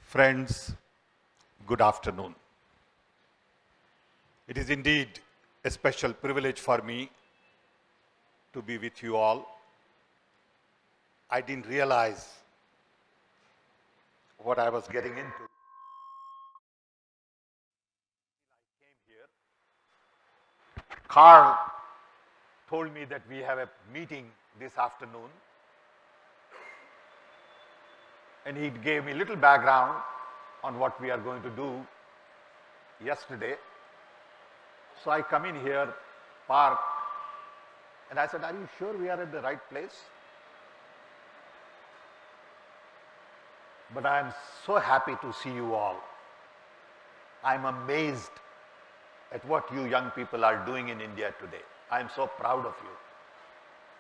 Friends, good afternoon. It is indeed a special privilege for me to be with you all. I didn't realize what I was getting into. I came here. Carl told me that we have a meeting this afternoon, and he gave me a little background on what we are going to do yesterday. So I come in here, park, and I said, "Are you sure we are at the right place?" But I am so happy to see you all. I am amazed at what you young people are doing in India today. I am so proud of you.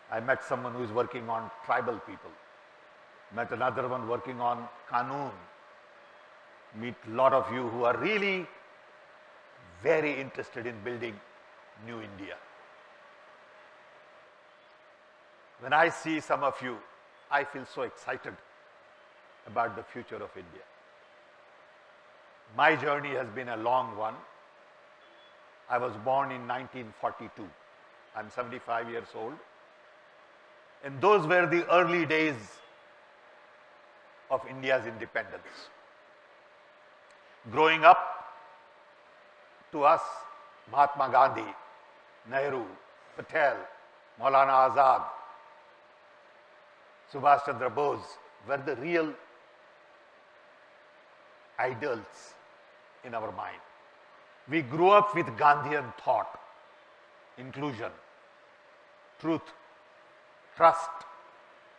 I met someone who is working on tribal people. Met another one working on Qanun. Meet a lot of you who are really very interested in building new India. When I see some of you, I feel so excited about the future of India. My journey has been a long one. I was born in 1942. I'm 75 years old. And those were the early days of India's independence. Growing up, to us, Mahatma Gandhi, Nehru, Patel, Maulana Azad, Subhash Chandra Bose were the real idols in our mind. We grew up with Gandhian thought, inclusion, truth, trust,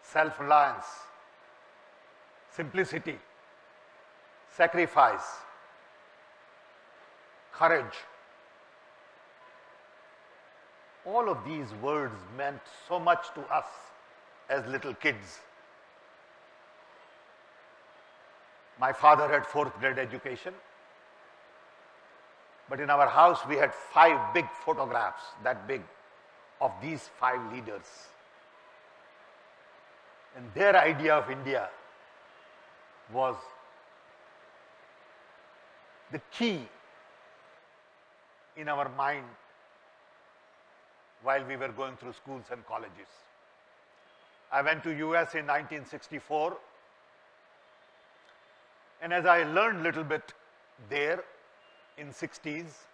self-reliance, simplicity, sacrifice, courage. All of these words meant so much to us as little kids. My father had 4th grade education, but in our house we had 5 big photographs, that big, of these 5 leaders. And their idea of India was the key in our mind while we were going through schools and colleges. I went to US in 1964, and as I learned a little bit there in 60s,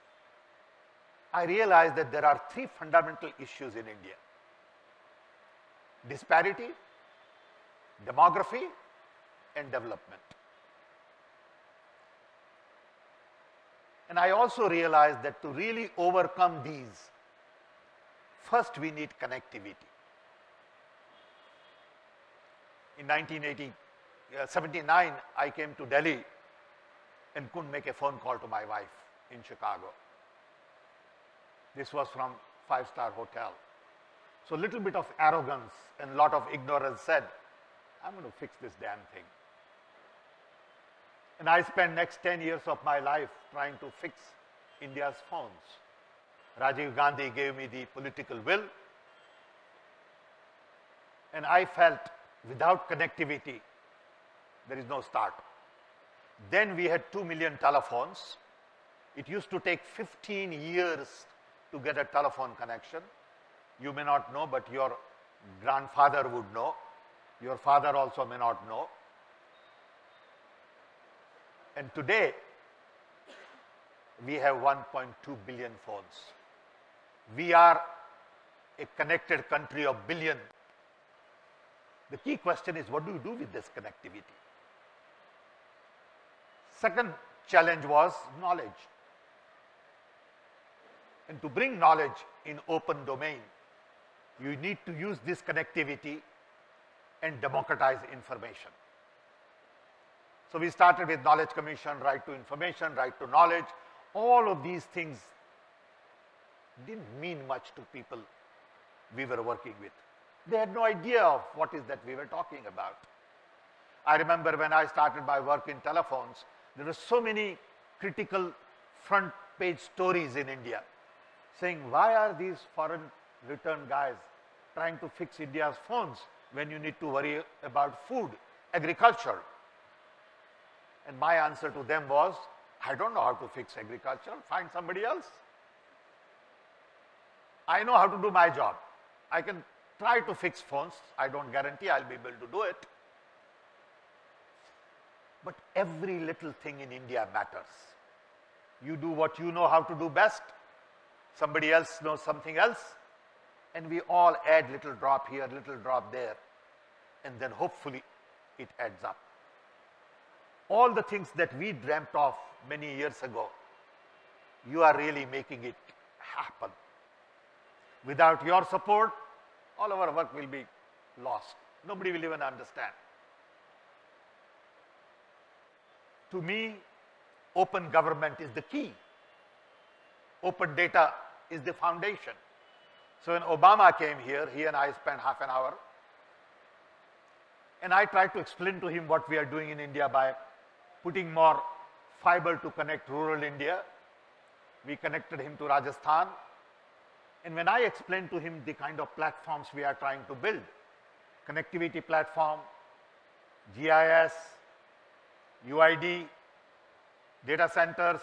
I realized that there are 3 fundamental issues in India: disparity, demography, and development. And I also realized that to really overcome these, first we need connectivity. In 1979, I came to Delhi and couldn't make a phone call to my wife in Chicago. This was from 5-star hotel. So a little bit of arrogance and a lot of ignorance said, "I'm going to fix this damn thing." And I spent next 10 years of my life trying to fix India's phones. Rajiv Gandhi gave me the political will, and I felt without connectivity, there is no start. Then we had 2 million telephones. It used to take 15 years to get a telephone connection. You may not know, but your grandfather would know. Your father also may not know. And today, we have 1.2 billion phones. We are a connected country of billion. The key question is, what do you do with this connectivity? Second challenge was knowledge. And to bring knowledge in open domain, you need to use this connectivity and democratize information. So we started with Knowledge Commission, right to information, right to knowledge. All of these things didn't mean much to people we were working with. They had no idea of what is that we were talking about. I remember when I started my work in telephones, there were so many critical front page stories in India saying, why are these foreign return guys trying to fix India's phones when you need to worry about food, agriculture? And my answer to them was, I don't know how to fix agriculture, find somebody else. I know how to do my job. I can try to fix phones. I don't guarantee I'll be able to do it. But every little thing in India matters. You do what you know how to do best. Somebody else knows something else. And we all add little drop here, little drop there. And then hopefully it adds up. All the things that we dreamt of many years ago, you are really making it happen. Without your support, all of our work will be lost. Nobody will even understand. To me, open government is the key. Open data is the foundation. So when Obama came here, he and I spent half an hour, and I tried to explain to him what we are doing in India by putting more fiber to connect rural India. We connected him to Rajasthan. And when I explained to him the kind of platforms we are trying to build, connectivity platform, GIS, UID, data centers,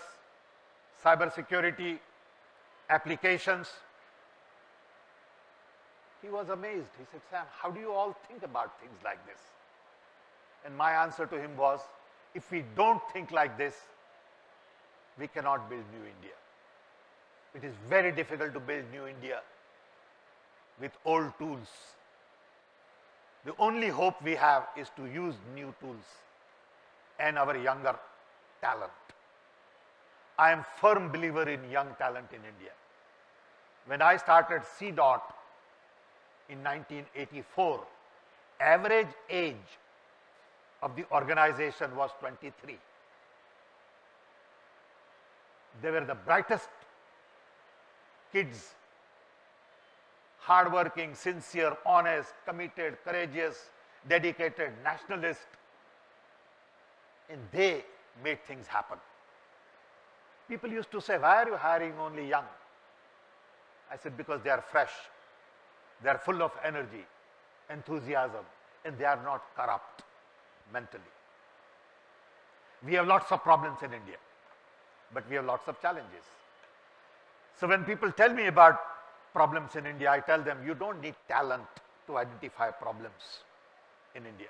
cyber security, applications, he was amazed. He said, Sam, how do you all think about things like this? And my answer to him was, if we don't think like this, we cannot build new India. It is very difficult to build new India with old tools. The only hope we have is to use new tools and our younger talent. I am firm believer in young talent in India. When I started CDOT in 1984, average age of the organization was 23. They were the brightest kids, hardworking, sincere, honest, committed, courageous, dedicated, nationalist, and they made things happen. People used to say, why are you hiring only young? I said, because they are fresh, they are full of energy, enthusiasm, and they are not corrupt mentally. We have lots of problems in India, but we have lots of challenges. So when people tell me about problems in India, I tell them, you don't need talent to identify problems in India.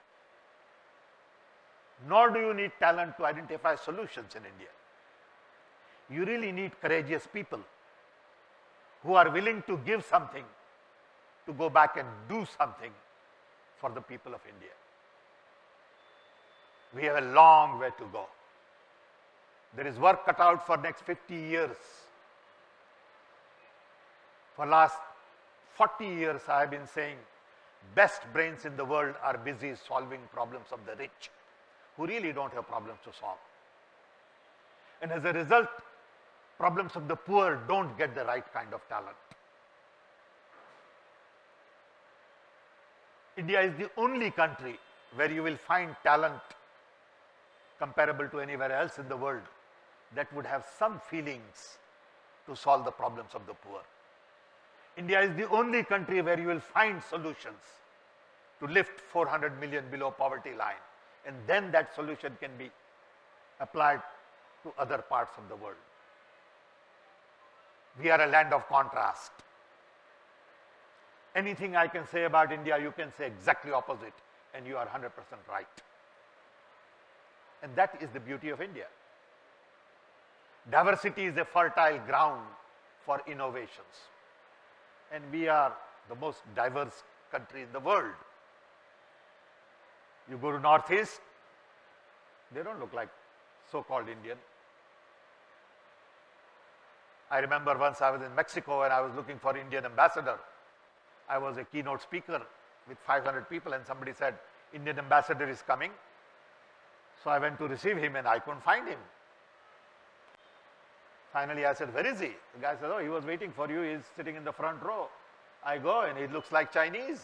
Nor do you need talent to identify solutions in India. You really need courageous people who are willing to give something, to go back and do something for the people of India. We have a long way to go. There is work cut out for next 50 years. For last 40 years, I have been saying, best brains in the world are busy solving problems of the rich, who really don't have problems to solve. And as a result, problems of the poor don't get the right kind of talent. India is the only country where you will find talent comparable to anywhere else in the world that would have some feelings to solve the problems of the poor. India is the only country where you will find solutions to lift 400 million below poverty line, and then that solution can be applied to other parts of the world. We are a land of contrast. Anything I can say about India, you can say exactly opposite, and you are 100% right. And that is the beauty of India. Diversity is a fertile ground for innovations. And we are the most diverse country in the world. You go to Northeast, they don't look like so-called Indian. I remember once I was in Mexico and I was looking for Indian ambassador. I was a keynote speaker with 500 people, and somebody said, Indian ambassador is coming. So I went to receive him and I couldn't find him. Finally, I said, where is he? The guy said, oh, he was waiting for you. He's sitting in the front row. I go and he looks like Chinese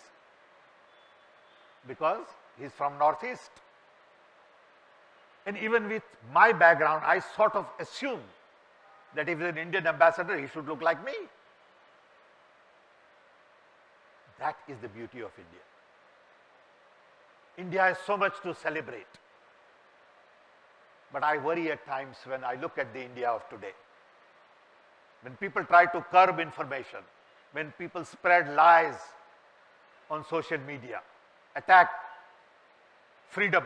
because he's from Northeast. And even with my background, I sort of assume that if he's an Indian ambassador, he should look like me. That is the beauty of India. India has so much to celebrate. But I worry at times when I look at the India of today. When people try to curb information, when people spread lies on social media, attack freedom,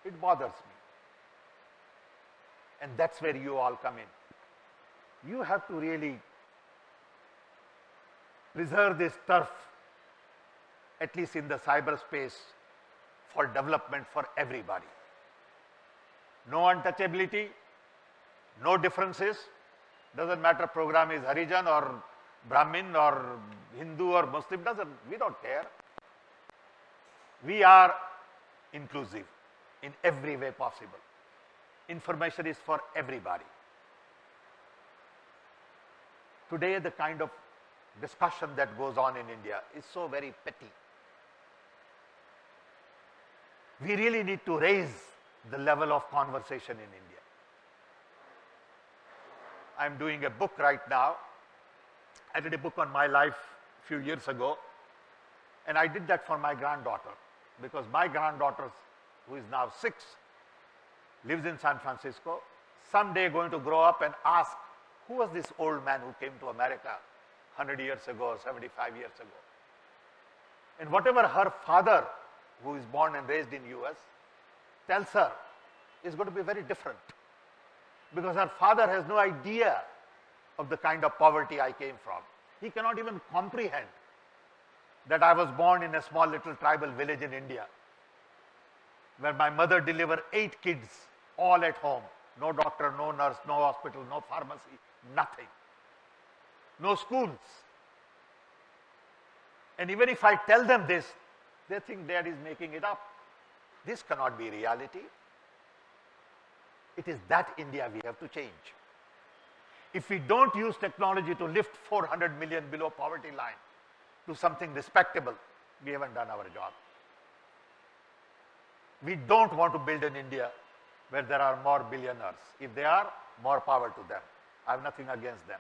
it bothers me. And that's where you all come in. You have to really preserve this turf, at least in the cyberspace, for development for everybody. No untouchability, no differences. Doesn't matter program is Harijan or Brahmin or Hindu or Muslim, we don't care. We are inclusive in every way possible. Information is for everybody. Today, the kind of discussion that goes on in India is so very petty. We really need to raise the level of conversation in India. I'm doing a book right now. I did a book on my life a few years ago, and I did that for my granddaughter, because my granddaughter, who is now 6, lives in San Francisco, someday going to grow up and ask, who was this old man who came to America 100 years ago, 75 years ago? And whatever her father, who is born and raised in US, tells her is going to be very different, because her father has no idea of the kind of poverty I came from. He cannot even comprehend that I was born in a small little tribal village in India, where my mother delivered 8 kids all at home. No doctor, no nurse, no hospital, no pharmacy, nothing. No schools. And even if I tell them this, they think Dad is making it up. This cannot be reality. It is that India we have to change. If we don't use technology to lift 400 million below poverty line to something respectable, we haven't done our job. We don't want to build an India where there are more billionaires. If they are, more power to them. I have nothing against them.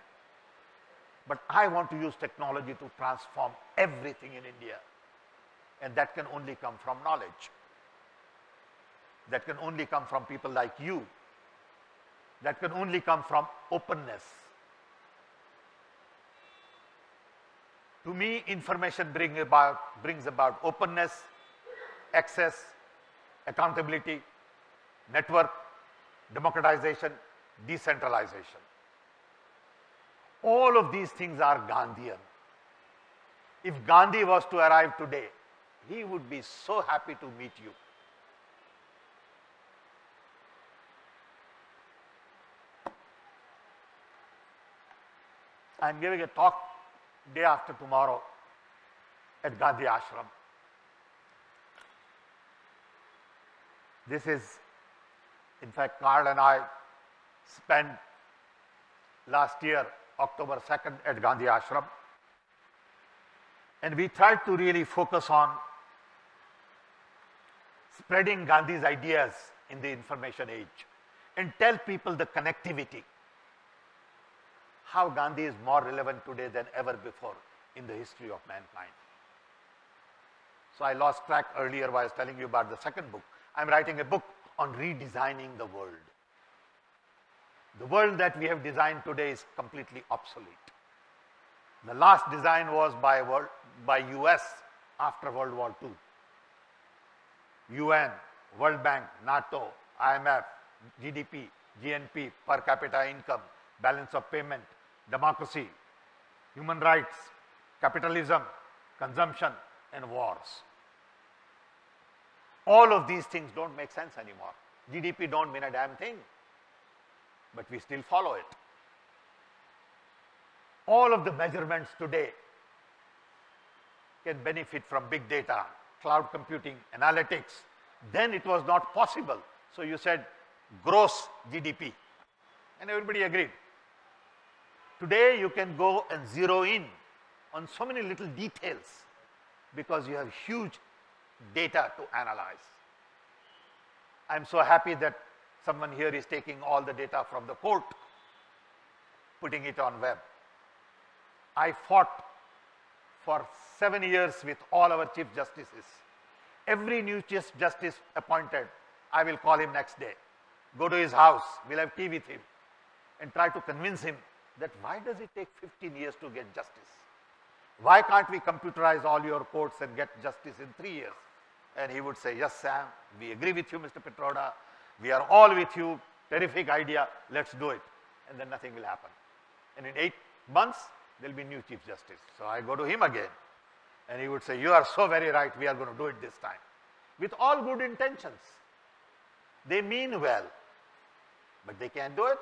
But I want to use technology to transform everything in India. And that can only come from knowledge. That can only come from people like you. That can only come from openness. To me, information brings about openness, access, accountability, network, democratization, decentralization. All of these things are Gandhian. If Gandhi was to arrive today, he would be so happy to meet you. I am giving a talk day after tomorrow at Gandhi Ashram. This is, in fact, Carl and I spent last year, October 2nd, at Gandhi Ashram. And we tried to really focus on spreading Gandhi's ideas in the information age and tell people the connectivity. How Gandhi is more relevant today than ever before in the history of mankind. So I lost track earlier while I was telling you about the second book. I'm writing a book on redesigning the world. The world that we have designed today is completely obsolete. The last design was by US after World War II. UN, World Bank, NATO, IMF, GDP, GNP, per capita income, balance of payment, democracy, human rights, capitalism, consumption, and wars. All of these things don't make sense anymore. GDP don't mean a damn thing, but we still follow it. All of the measurements today can benefit from big data, cloud computing, analytics. Then it was not possible. So you said gross GDP, and everybody agreed. Today you can go and zero in on so many little details because you have huge data to analyze. I'm so happy that someone here is taking all the data from the court, putting it on web. I fought for 7 years with all our chief justices. Every new chief justice appointed, I will call him next day. go to his house, we'll have tea with him and try to convince him that why does it take 15 years to get justice? Why can't we computerize all your courts and get justice in 3 years? And he would say, yes, Sam, we agree with you, Mr. Pitroda. We are all with you. Terrific idea. Let's do it. And then nothing will happen. And in 8 months, there will be new Chief Justice. So I go to him again. And he would say, you are so very right. We are going to do it this time. With all good intentions. They mean well, but they can't do it.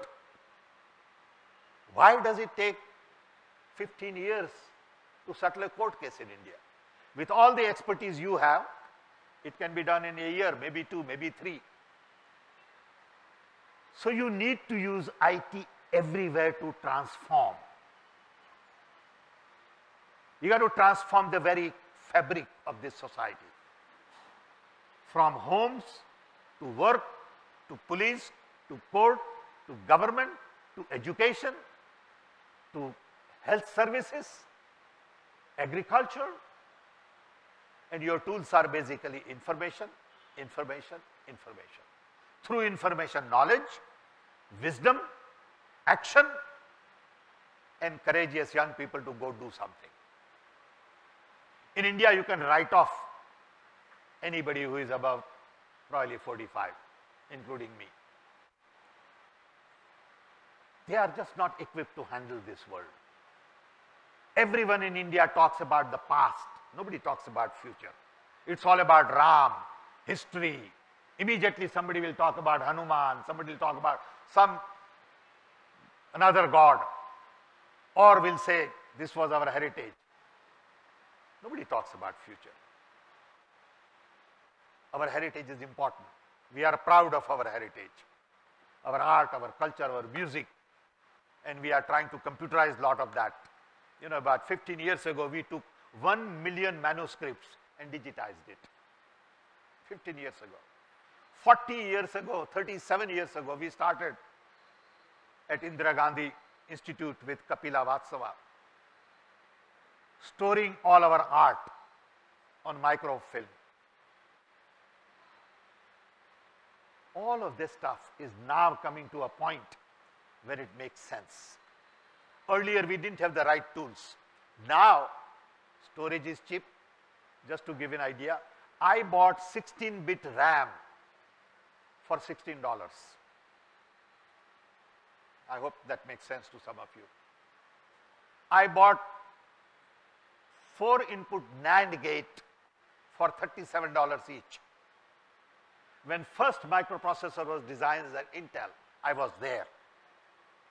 Why does it take 15 years to settle a court case in India? With all the expertise you have, it can be done in a year, maybe 2, maybe 3. So you need to use IT everywhere to transform. You got to transform the very fabric of this society. From homes, to work, to police, to court, to government, to education, to health services, agriculture, and your tools are basically information, information, information. Through information, knowledge, wisdom, action, and courageous young people to go do something. In India, you can write off anybody who is above probably 45, including me. They are just not equipped to handle this world. Everyone in India talks about the past. Nobody talks about future. It's all about Ram, history. Immediately somebody will talk about Hanuman, somebody will talk about another god, or will say this was our heritage. Nobody talks about future. Our heritage is important. We are proud of our heritage, our art, our culture, our music, and we are trying to computerize a lot of that. You know, about 15 years ago, we took 1 million manuscripts and digitized it. 15 years ago. 40 years ago, 37 years ago, we started at Indira Gandhi Institute with Kapila Vatsava, storing all our art on microfilm. All of this stuff is now coming to a point where it makes sense. Earlier, we didn't have the right tools. Now, storage is cheap. Just to give an idea, I bought 16-bit RAM for $16. I hope that makes sense to some of you. I bought 4-input NAND gate for $37 each. When first microprocessor was designed at Intel, I was there.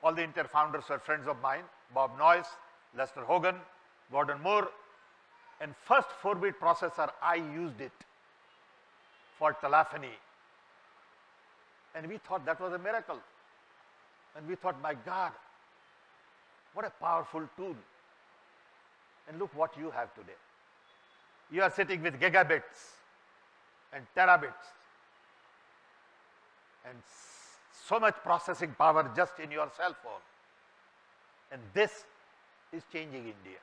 All the Intel founders were friends of mine, Bob Noyce, Lester Hogan, Gordon Moore, and first 4-bit processor, I used it for telephony. And we thought that was a miracle. And we thought, my God, what a powerful tool. And look what you have today. You are sitting with gigabits and terabits and so much processing power just in your cell phone. And this is changing India.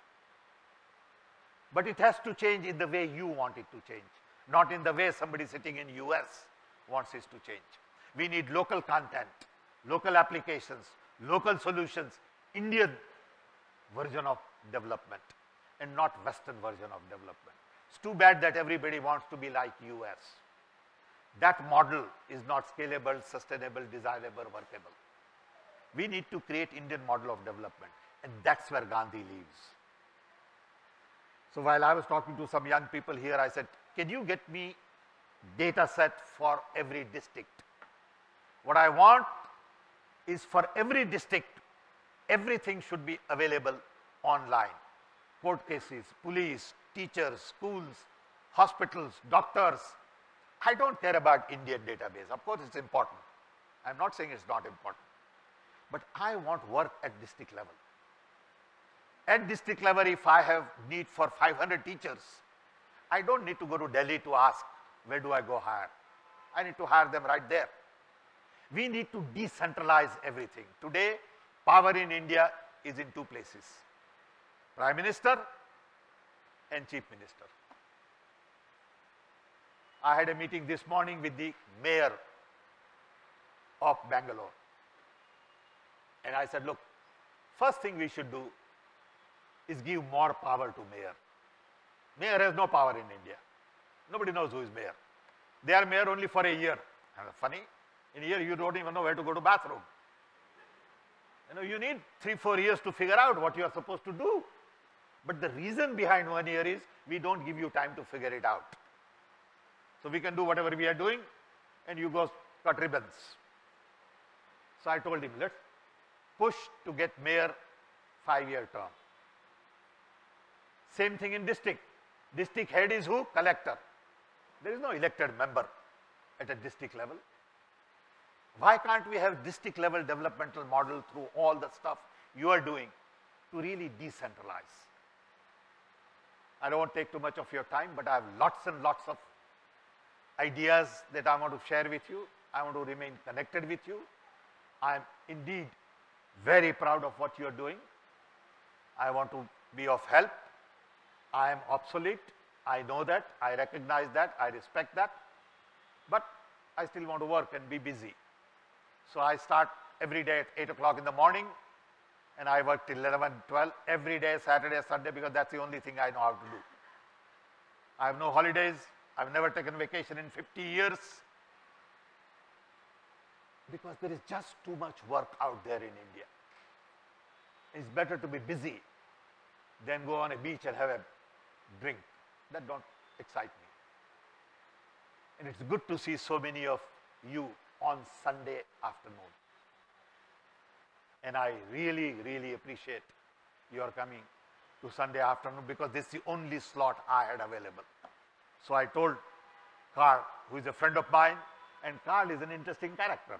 But it has to change in the way you want it to change, not in the way somebody sitting in US wants it to change. We need local content, local applications, local solutions, Indian version of development and not Western version of development. It's too bad that everybody wants to be like US. That model is not scalable, sustainable, desirable, workable. We need to create Indian model of development, and that's where Gandhi lives. So while I was talking to some young people here, I said, can you get me data set for every district? What I want is for every district, everything should be available online. Court cases, police, teachers, schools, hospitals, doctors. I don't care about Indian database. Of course, it's important. I'm not saying it's not important. But I want work at district level. At district level, if I have need for 500 teachers, I don't need to go to Delhi to ask, where do I go hire? I need to hire them right there. We need to decentralize everything. Today, power in India is in 2 places, Prime Minister and Chief Minister. I had a meeting this morning with the mayor of Bangalore. And I said, look, first thing we should do is give more power to mayor. Mayor has no power in India. Nobody knows who is mayor. They are mayor only for a year. And funny, in a year you don't even know where to go to bathroom. You know, you need 3-4 years to figure out what you are supposed to do. But the reason behind 1 year is we don't give you time to figure it out. So we can do whatever we are doing and you go cut ribbons. So I told him, let's push to get mayor 5-year term. Same thing in district. District head is who? Collector. There is no elected member at a district level. Why can't we have district level developmental model through all the stuff you are doing to really decentralize? I don't want to take too much of your time, but I have lots and lots of ideas that I want to share with you. I want to remain connected with you. I am indeed very proud of what you are doing. I want to be of help. I am obsolete. I know that. I recognize that. I respect that. But I still want to work and be busy. So I start every day at 8 o'clock in the morning and I work till 11, 12 every day, Saturday, Sunday, because that's the only thing I know how to do. I have no holidays. I've never taken vacation in 50 years because there is just too much work out there in India. It's better to be busy than go on a beach and have a drink. That don't excite me. And it's good to see so many of you on Sunday afternoon. And I really, really appreciate your coming to Sunday afternoon because this is the only slot I had available. So I told Carl, who is a friend of mine, and Carl is an interesting character.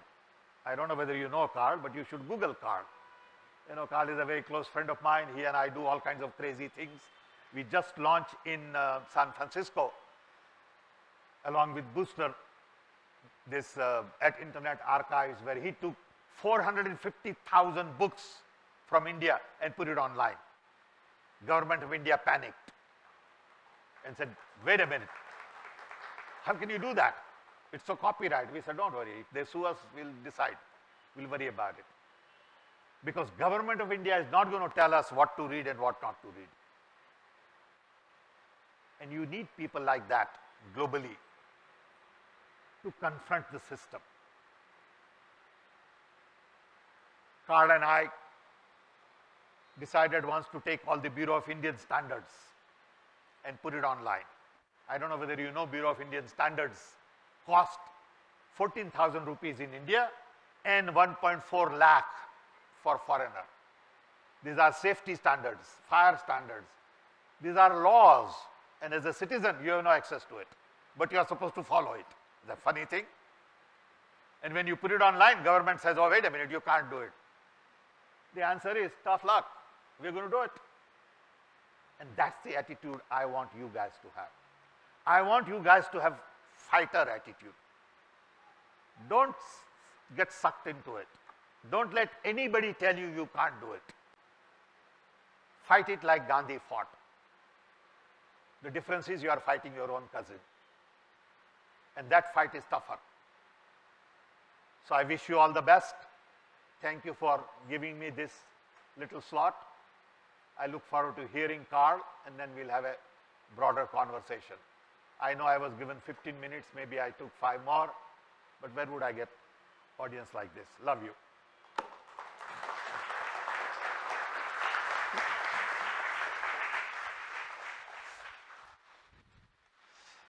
I don't know whether you know Carl, but you should Google Carl. You know, Carl is a very close friend of mine. He and I do all kinds of crazy things. We just launched in San Francisco, along with Booster, this at Internet Archives, where he took 450,000 books from India and put it online. Government of India panicked and said, wait a minute, how can you do that? It's so copyright. We said, don't worry, if they sue us, we'll decide. We'll worry about it. Because government of India is not going to tell us what to read and what not to read. And you need people like that globally to confront the system. Carl and I decided once to take all the Bureau of Indian Standards and put it online. I don't know whether you know Bureau of Indian Standards cost 14,000 rupees in India and 1.4 lakh for foreigner. These are safety standards, fire standards. These are laws, and as a citizen, you have no access to it, but you are supposed to follow it. The funny thing. And when you put it online, government says, oh, wait a minute, you can't do it. The answer is tough luck. We're going to do it. And that's the attitude I want you guys to have. I want you guys to have fighter attitude. Don't get sucked into it. Don't let anybody tell you you can't do it. Fight it like Gandhi fought. The difference is you are fighting your own cousin. And that fight is tougher. So I wish you all the best. Thank you for giving me this little slot. I look forward to hearing Carl, and then we'll have a broader conversation. I know I was given 15 minutes, maybe I took 5 more, but where would I get audience like this? Love you.